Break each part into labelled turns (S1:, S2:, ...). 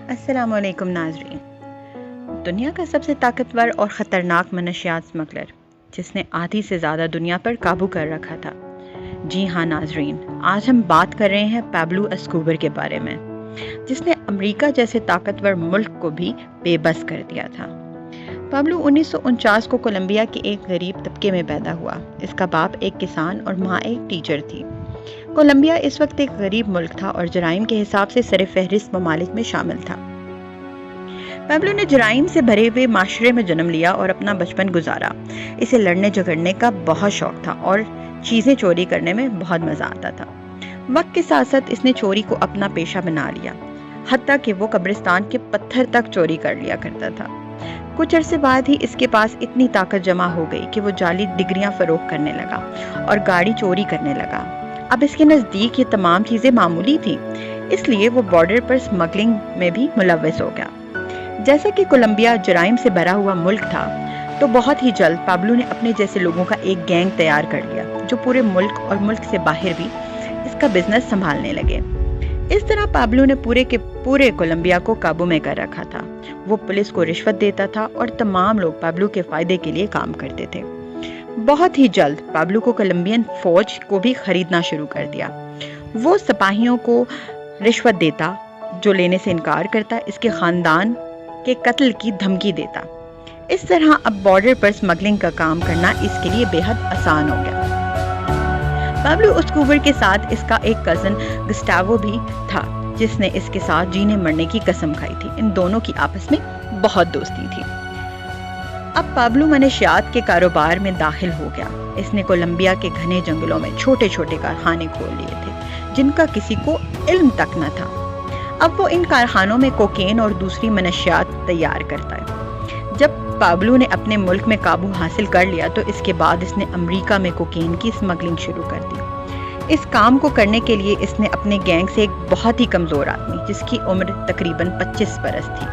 S1: السلام علیکم ناظرین۔ دنیا کا سب سے طاقتور اور خطرناک منشیات اسمگلر جس نے آدھی سے زیادہ دنیا پر قابو کر رکھا تھا۔ جی ہاں ناظرین، آج ہم بات کر رہے ہیں پابلو اسکوبر کے بارے میں، جس نے امریکہ جیسے طاقتور ملک کو بھی بے بس کر دیا تھا۔ پابلو 1949 کو کولمبیا کے ایک غریب طبقے میں پیدا ہوا۔ اس کا باپ ایک کسان اور ماں ایک ٹیچر تھی۔ کولمبیا اس وقت ایک غریب ملک تھا اور جرائم کے حساب سے سر فہرست ممالک میں شامل تھا۔ پابلو نے جرائم سے بھرے ہوئے معاشرے میں جنم لیا اور اپنا بچپن گزارا۔ اسے لڑنے جھگڑنے کا بہت شوق تھا اور چیزیں چوری کرنے میں بہت مزہ آتا تھا۔ وقت کے ساتھ ساتھ اس نے چوری کو اپنا پیشہ بنا لیا، حتیٰ کہ وہ قبرستان کے پتھر تک چوری کر لیا کرتا تھا۔ کچھ عرصے بعد ہی اس کے پاس اتنی طاقت جمع ہو گئی کہ وہ جعلی ڈگریاں فروخت کرنے لگا اور گاڑی چوری کرنے لگا۔ اب اس کے نزدیک یہ تمام چیزیں معمولی تھیں، اس لیے وہ بارڈر پر اسمگلنگ میں بھی ملوث ہو گیا۔ جیسا کہ کولمبیا جرائم سے بھرا ہوا ملک تھا، تو بہت ہی جلد پابلو نے اپنے جیسے لوگوں کا ایک گینگ تیار کر لیا جو پورے ملک اور ملک سے باہر بھی اس کا بزنس سنبھالنے لگے۔ اس طرح پابلو نے پورے کے پورے کولمبیا کو قابو میں کر رکھا تھا۔ وہ پولیس کو رشوت دیتا تھا اور تمام لوگ پابلو کے فائدے کے لیے کام کرتے تھے۔ بہت ہی جلد پابلو کو کولمبین فوج کو بھی خریدنا شروع کر دیا۔ وہ سپاہیوں کو رشوت دیتا جو لینے سے انکار کرتا، اس کے خاندان کے قتل کی دھمکی دیتا۔ اس طرح اب بارڈر پر اسمگلنگ کا کام کرنا اس کے لیے بے حد آسان ہو گیا۔ پابلو اسکوبر کے ساتھ اس کا ایک کزن گسٹاوو بھی تھا، جس نے اس کے ساتھ جینے مرنے کی قسم کھائی تھی۔ ان دونوں کی آپس میں بہت دوستی تھی۔ اب پابلو منشیات کے کاروبار میں داخل ہو گیا۔ اس نے کولمبیا کے گھنے جنگلوں میں چھوٹے چھوٹے کارخانے کھول لیے تھے جن کا کسی کو علم تک نہ تھا۔ اب وہ ان کارخانوں میں کوکین اور دوسری منشیات تیار کرتا ہے۔ جب پابلو نے اپنے ملک میں قابو حاصل کر لیا تو اس کے بعد اس نے امریکہ میں کوکین کی اسمگلنگ شروع کر دی۔ اس کام کو کرنے کے لیے اس نے اپنے گینگ سے ایک بہت ہی کمزور آدمی، جس کی عمر تقریباً 25 برس تھی،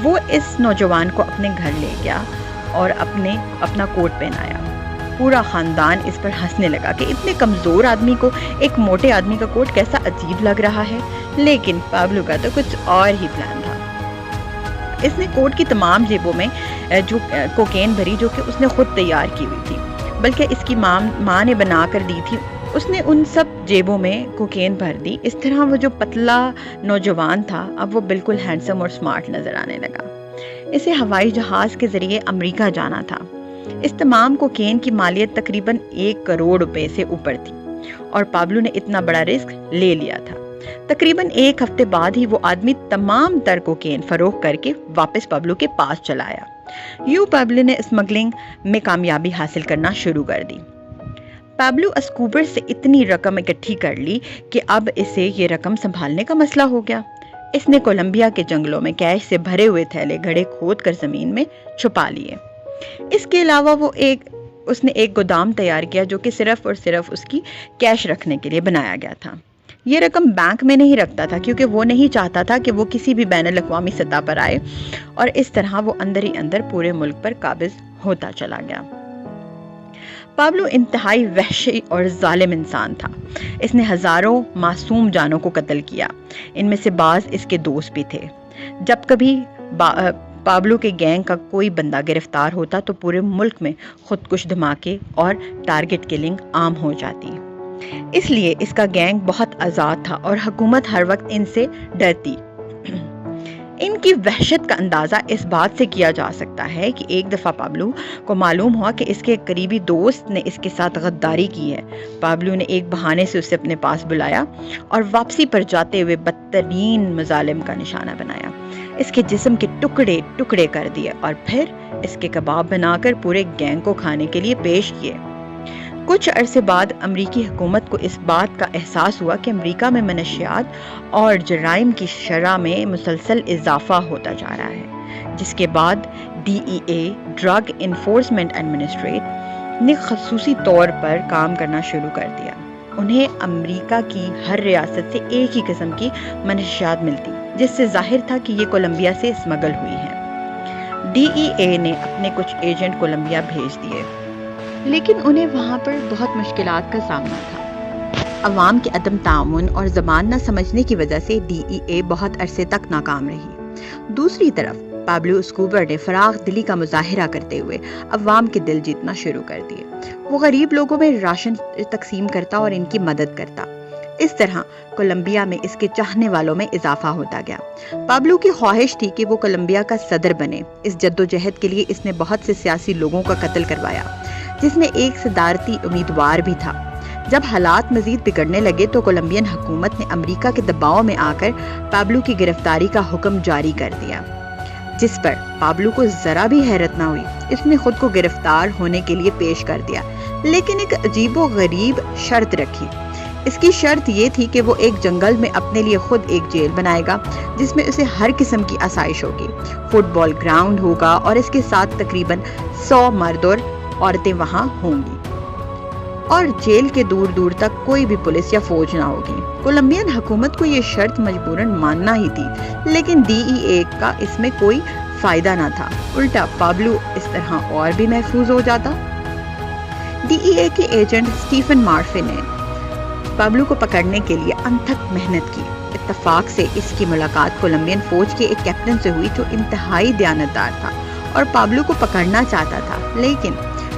S1: وہ اس نوجوان کو اپنے گھر لے گیا اور اپنا کوٹ پہنایا۔ پورا خاندان اس پر ہنسنے لگا کہ اتنے کمزور آدمی کو ایک موٹے آدمی کا کوٹ کیسا عجیب لگ رہا ہے، لیکن پابلو کا تو کچھ اور ہی پلان تھا۔ اس نے کوٹ کی تمام جیبوں میں جو کوکین بھری، جو کہ اس نے خود تیار کی ہوئی تھی، بلکہ اس کی ماں نے بنا کر دی تھی، اس نے ان سب جیبوں میں کوکین بھر دی۔ اس طرح وہ جو پتلا نوجوان تھا اب وہ بالکل ہینڈسم اور سمارٹ نظر آنے لگا۔ اسے ہوائی جہاز کے ذریعے امریکہ جانا تھا۔ اس تمام کوکین کی مالیت تقریباً 1 کروڑ روپے سے اوپر تھی اور پابلو نے اتنا بڑا رسک لے لیا تھا۔ تقریباً 1 ہفتے بعد ہی وہ آدمی تمام تر کوکین فروخت کر کے واپس پابلو کے پاس چلا آیا۔ یوں پابلو نے اسمگلنگ میں کامیابی حاصل کرنا شروع کر دی۔ پابلو اسکوبر سے اتنی رقم اکٹھی کر لی کہ اب اسے یہ رقم سنبھالنے کا مسئلہ ہو گیا۔ اس نے کولمبیا کے جنگلوں میں کیش سے بھرے ہوئے تھیلے گھڑے کھود کر زمین میں چھپا لیے۔ اس کے علاوہ اس نے ایک گودام تیار کیا جو کہ صرف اور صرف اس کی کیش رکھنے کے لیے بنایا گیا تھا۔ یہ رقم بینک میں نہیں رکھتا تھا کیونکہ وہ نہیں چاہتا تھا کہ وہ کسی بھی بین الاقوامی سطح پر آئے، اور اس طرح وہ اندر ہی اندر پورے ملک پر قابض ہوتا چلا گیا۔ پابلو انتہائی وحشی اور ظالم انسان تھا۔ اس نے ہزاروں معصوم جانوں کو قتل کیا، ان میں سے بعض اس کے دوست بھی تھے۔ جب کبھی پابلو کے گینگ کا کوئی بندہ گرفتار ہوتا تو پورے ملک میں خودکش دھماکے اور ٹارگٹ کلنگ عام ہو جاتی۔ اس لیے اس کا گینگ بہت آزاد تھا اور حکومت ہر وقت ان سے ڈرتی۔ ان کی وحشت کا اندازہ اس بات سے کیا جا سکتا ہے کہ ایک دفعہ پابلو کو معلوم ہوا کہ اس کے ایک قریبی دوست نے اس کے ساتھ غداری کی ہے۔ پابلو نے ایک بہانے سے اسے اپنے پاس بلایا اور واپسی پر جاتے ہوئے بدترین مظالم کا نشانہ بنایا۔ اس کے جسم کے ٹکڑے ٹکڑے کر دیے اور پھر اس کے کباب بنا کر پورے گینگ کو کھانے کے لیے پیش کیے۔ کچھ عرصے بعد امریکی حکومت کو اس بات کا احساس ہوا کہ امریکہ میں منشیات اور جرائم کی شرح میں مسلسل اضافہ ہوتا جا رہا ہے، جس کے بعد DEA ڈرگ انفورسمنٹ ایڈمنسٹریٹ نے خصوصی طور پر کام کرنا شروع کر دیا۔ انہیں امریکہ کی ہر ریاست سے ایک ہی قسم کی منشیات ملتی، جس سے ظاہر تھا کہ یہ کولمبیا سے اسمگل ہوئی ہے۔ DEA نے اپنے کچھ ایجنٹ کولمبیا بھیج دیے، لیکن انہیں وہاں پر بہت مشکلات کا سامنا تھا۔ عوام کے عدم تعاون اور زبان نہ سمجھنے کی وجہ سے DEA بہت عرصے تک ناکام رہی۔ دوسری طرف پابلو اسکوبر نے فراغ دلی کا مظاہرہ کرتے ہوئے عوام کے دل جیتنا شروع کر دیے۔ وہ غریب لوگوں میں راشن تقسیم کرتا اور ان کی مدد کرتا۔ اس طرح کولمبیا میں اس کے چاہنے والوں میں اضافہ ہوتا گیا۔ پابلو کی خواہش تھی کہ وہ کولمبیا کا صدر بنے۔ اس جدوجہد کے لیے اس نے بہت سے سیاسی لوگوں کا قتل کروایا، جس میں ایک صدارتی امیدوار بھی تھا۔ جب حالات مزید بگڑنے لگے تو کولمبین حکومت نے امریکہ کے دباؤ میں آ کر پابلو کی گرفتاری کا حکم جاری کر دیا، جس پر پابلو کو ذرا بھی حیرت نہ ہوئی۔ اس نے خود کو گرفتار ہونے کے لیے پیش کر دیا، لیکن ایک عجیب و غریب شرط رکھی۔ اس کی شرط یہ تھی کہ وہ ایک جنگل میں اپنے لیے خود ایک جیل بنائے گا، جس میں اسے ہر قسم کی آسائش ہوگی۔ فٹ بال گراؤنڈ ہوگا اور اس کے ساتھ تقریباً 100 مرد اور عورتیں وہاں ہوں گی، اور جیل کے دور دور تک کوئی بھی پولیس یا فوج نہ ہوگی۔ کولمبین حکومت کو یہ شرط مجبوراً ماننا ہی تھی، لیکن DEA کا اس میں کوئی فائدہ نہ تھا۔ الٹا پابلو اس طرح اور بھی محفوظ ہو جاتا۔ DEA کے ایجنٹ اسٹیفن مارفے نے پابلو کو پکڑنے کے لیے انتھک محنت کی۔ اتفاق سے اس کی ملاقات کولمبین فوج کے ایک کیپٹن سے ہوئی جو انتہائی دیانتدار تھا اور پابلو کو پکڑنا چاہتا تھا، لیکن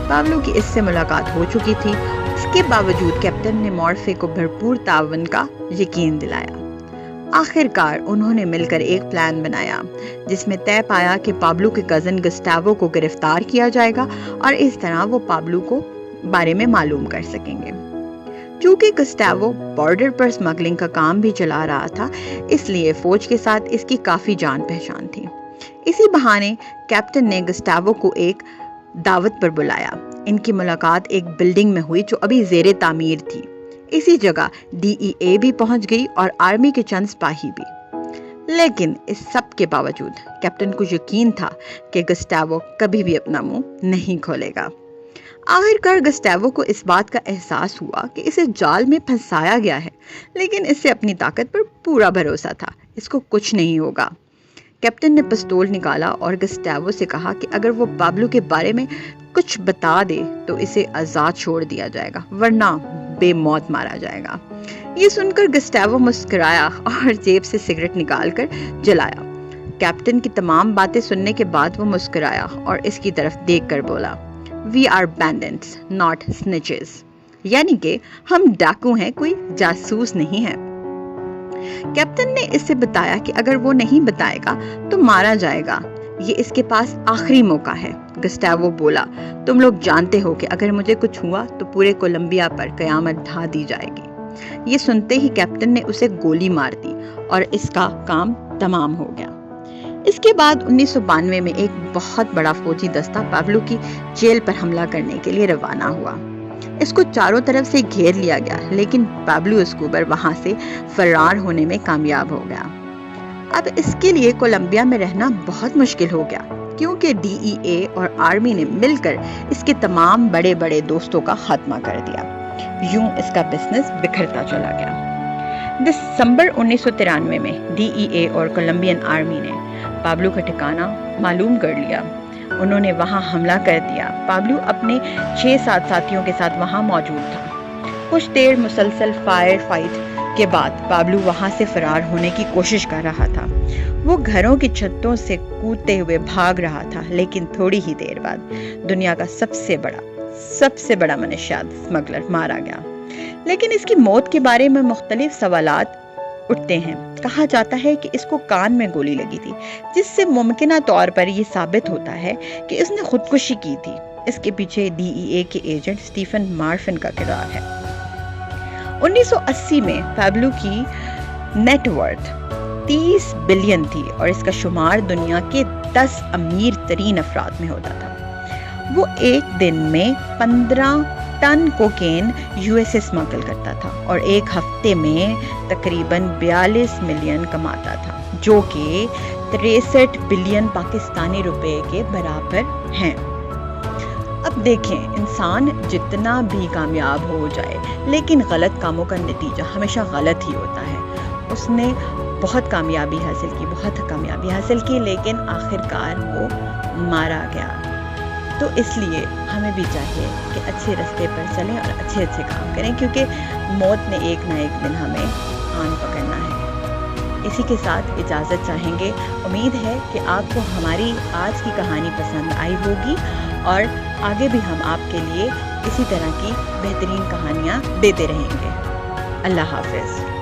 S1: پابلو کی اس سے ملاقات ہو چکی تھی۔ اس کے باوجود کیپٹن نے مارفے کو بھرپور تعاون کا یقین دلایا۔ آخر کار انہوں نے مل کر ایک پلان بنایا، جس میں طے پایا کہ پابلو کے کزن گسٹاوو کو گرفتار کیا جائے گا اور اس طرح وہ پابلو کو بارے میں معلوم کر سکیں گے۔ چونکہ گسٹاوو بارڈر پر اسمگلنگ کا کام بھی چلا رہا تھا، اس لیے فوج کے ساتھ اس کی کافی جان پہچان تھی۔ اسی بہانے کیپٹن نے گسٹاوو کو ایک دعوت پر بلایا۔ ان کی ملاقات ایک بلڈنگ میں ہوئی جو ابھی زیر تعمیر تھی۔ اسی جگہ DEA بھی پہنچ گئی اور آرمی کے چند سپاہی بھی۔ لیکن اس سب کے باوجود کیپٹن کو یقین تھا کہ گسٹاوو کبھی بھی اپنا منہ نہیں کھولے گا۔ آخر کار گسٹاوو کو اس بات کا احساس ہوا کہ اسے جال میں پھنسایا گیا ہے، لیکن اسے اپنی طاقت پر پورا بھروسہ تھا، اس کو کچھ نہیں ہوگا۔ کیپٹن نے پستول نکالا اور گسٹاوو سے کہا کہ اگر وہ پابلو کے بارے میں کچھ بتا دے تو اسے آزاد چھوڑ دیا جائے گا، ورنہ بے موت مارا جائے گا۔ یہ سن کر گسٹاوو مسکرایا اور جیب سے سگریٹ نکال کر جلایا۔ کیپٹن کی تمام باتیں سننے کے بعد وہ مسکرایا اور اس کی طرف دیکھ کر بولا، "We are bandits, not snitches." یعنی کہ ہم ڈاکو ہیں، کوئی جاسوس نہیں ہے۔ کیپٹن نے اس سے بتایا کہ اگر وہ نہیں بتائے گا تو مارا جائے گا، یہ اس کے پاس آخری موقع ہے۔ گسٹاوو بولا، "تم لوگ جانتے ہو کہ اگر مجھے کچھ ہوا تو پورے کولمبیا پر قیامت ڈھا دی جائے گی۔ یہ سنتے ہی کیپٹن نے اسے گولی مار دی اور اس کا کام تمام ہو گیا۔ اس کے بعد 1992 میں ایک بہت بڑا فوجی دستہ پابلو کی جیل پر حملہ کرنے کے لیے روانہ ہوا۔ اس کو چاروں طرف سے گھیر لیا گیا، لیکن پابلو اسکوبر وہاں سے فرار ہونے میں کامیاب ہو گیا۔ اب اس کے لیے کولمبیا میں رہنا بہت مشکل ہو گیا، کیونکہ DEA اور آرمی نے مل کر اس کے تمام بڑے بڑے دوستوں کا خاتمہ کر دیا۔ یوں اس کا بزنس بکھرتا چلا گیا۔ دسمبر 1993 میں DEA اور کولمبین آرمی نے پابلو کا ٹھکانہ معلوم کر لیا۔ انہوں نے وہاں حملہ کر دیا۔ پابلو اپنے 6-7 ساتھیوں کے ساتھ وہاں موجود تھا۔ کچھ دیر مسلسل فائر فائٹ کے بعد پابلو وہاں سے فرار ہونے کی کوشش کر رہا تھا۔ وہ گھروں کی چھتوں سے کودتے ہوئے بھاگ رہا تھا، لیکن تھوڑی ہی دیر بعد دنیا کا سب سے بڑا منشیات اسمگلر مارا گیا۔ لیکن اس کی موت کے بارے میں مختلف سوالات اٹھتے ہیں۔ کہا جاتا ہے کہ اس کو کان میں گولی لگی تھی، جس سے ممکنہ طور پر یہ ثابت ہوتا ہے کہ اس نے خودکشی کی تھی۔ اس کے پیچھے DEA کے ایجنٹ اسٹیفن مارفن کا کردار ہے۔ 1980 میں پابلو کی نیٹ ورتھ 30 بلین تھی اور اس کا شمار دنیا کے 10 امیر ترین افراد میں ہوتا تھا۔ وہ ایک دن میں 15 ٹن کوکین USA اسمگل کرتا تھا اور ایک ہفتے میں تقریباً 42 ملین کماتا تھا، جو کہ 63 بلین پاکستانی روپے کے برابر ہیں۔ اب دیکھیں، انسان جتنا بھی کامیاب ہو جائے، لیکن غلط کاموں کا نتیجہ ہمیشہ غلط ہی ہوتا ہے۔ اس نے بہت کامیابی حاصل کی، لیکن آخر کار وہ مارا گیا۔ تو اس لیے ہمیں بھی چاہیے کہ اچھے راستے پر چلیں اور اچھے کام کریں، کیونکہ موت نے ایک نہ ایک دن ہمیں آن پکڑنا ہے۔ اسی کے ساتھ اجازت چاہیں گے۔ امید ہے کہ آپ کو ہماری آج کی کہانی پسند آئی ہوگی اور آگے بھی ہم آپ کے لیے اسی طرح کی بہترین کہانیاں دیتے رہیں گے۔ اللہ حافظ۔